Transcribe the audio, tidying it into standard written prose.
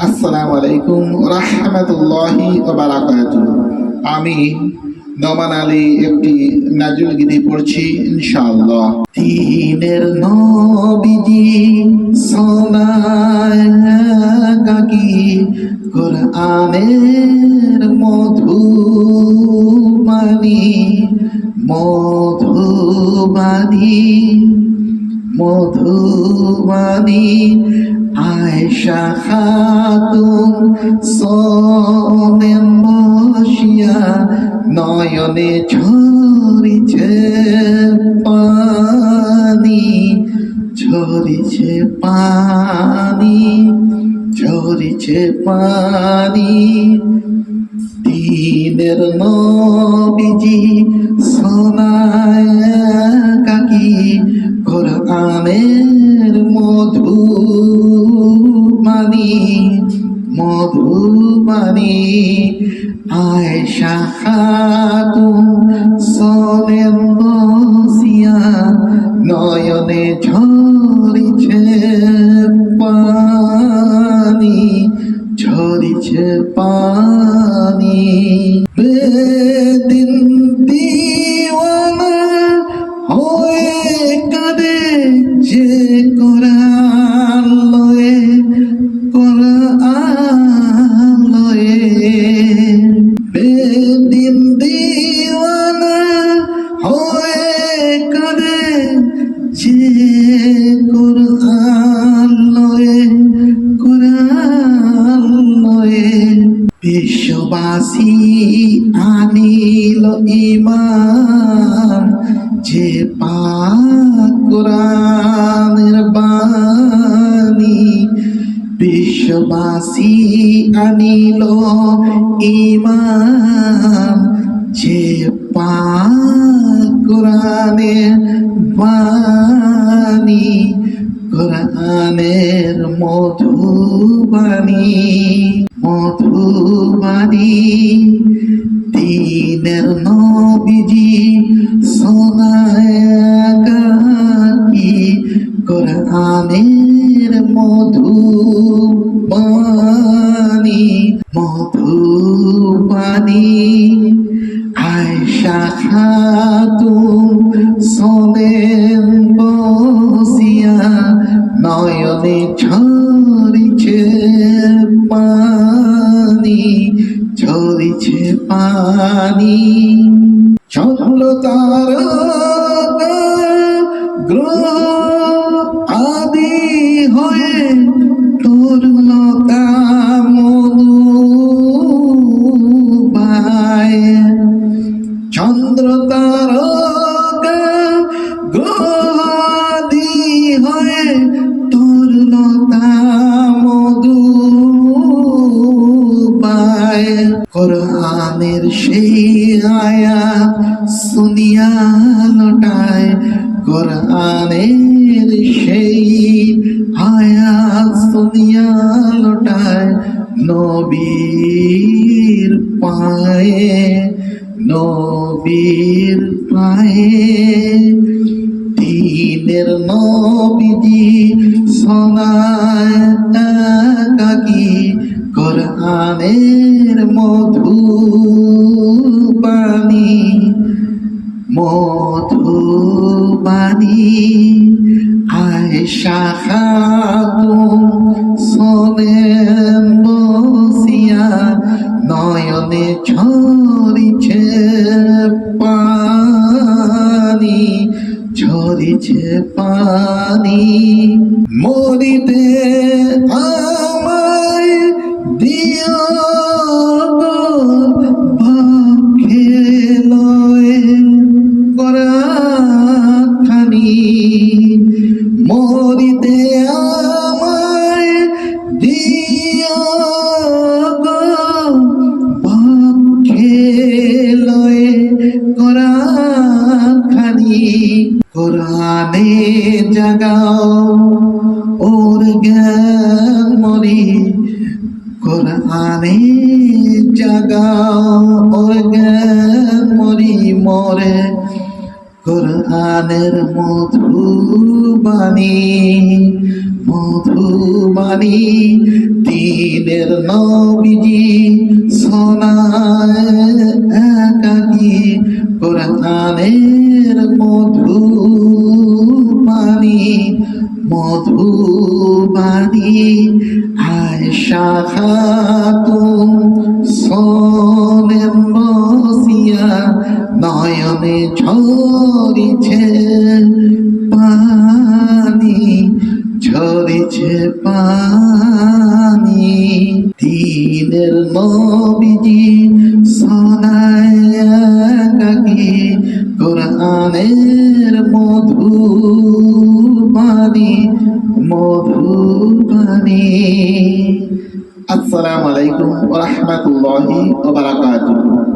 আসসালামু আলাইকুম রাহমাতুল্লাহি ওয়া বারাকাতুহু। আমি নোমান আলী একটি নাজুল গীতি পড়ছি ইনশাআল্লাহ। দ্বীনের নবীজি সোনায় গাকি কোরআনের মধুবাণী মধুবাণী মধুবাণী আয়েশা খাতুন সোনেম বসিয়া নয়নে ঝরিছে পানি ঝরিছে পানি ঝরিছে পানি। দ্বীনের নবীজি সোনায় কাকি কোরআনের মধুবাণী মধুবাণী আয়েশা খাতুন সোনেম বসিয়া নয়নে ঝরিছে পানি ঝরিছে পানি। বেদিন দিওয়ানা হয়ে কাঁদে যে কোরআন লয়ে কোরআন লয়ে। বেদিন দিওয়ানা হয়ে কাঁদে যে কোরআন লয়ে কোরআন লয়ে। বিশ্ববাসী আনিল ঈমান যে পাক কোরআনের বাণী। বিশ্ববাসী আনিল ঈমান যে পাক কোরআনের বাণী কোরআনের মধুবাণী মধুবাণী। দ্বীনের নবীজি সোনায় গাকি কোরআনের মধুবাণী মধুবাণী আয়েশা খাতুন সোনেম বসিয়া নয়নে ঝরিছে পানি ঝরিছে পানি। চন্দ্র তারকা গ্রহ আদি হয়ে তরুণতা মধুবায়। চন্দ্র তারকা গ্রহ আদি হয়ে তরুণতা মধুবায়। কোরআনের সেই আয়াত শুনিয়া লটায় কোরআনের সেই আয়াত শুনিয়া লটায় নবীর পায়ে নবীর পায়ে। দ্বীনের নবীজি সোনায় কাকি কোরআনের মধুবাণী মধুবাণী আয়েশা খাতুন সোনেম বসিয়া নয়নে ঝরিছে পানি ঝরিছে পানি। মরিতে আমায় দিও পক্ষে লয়ে কোরআন খানি। মরিতে আমায় দিও পক্ষে লয়ে কোরআন খানি। কোরআনে জাগাও ওর জ্ঞান মরি কোরআনে জাগাও ওর জ্ঞান মরি মরে কোরআনের মধুবাণী মধুবাণী দিনের নবীজি সোনায় একাকি কোরআনের মধুবাণী মধুবাণী আয়েশা খাতুন সোনেম বসিয়া নয়নে ঝরিছে পানি ঝরিছে পানি দিনের নবীজি সোনায় একাকি কোরআনের মধুবাণী মধুবাণী। আসসালামু আলাইকুম ওয়া রাহমাতুল্লাহি ওয়া বারাকাতুহু।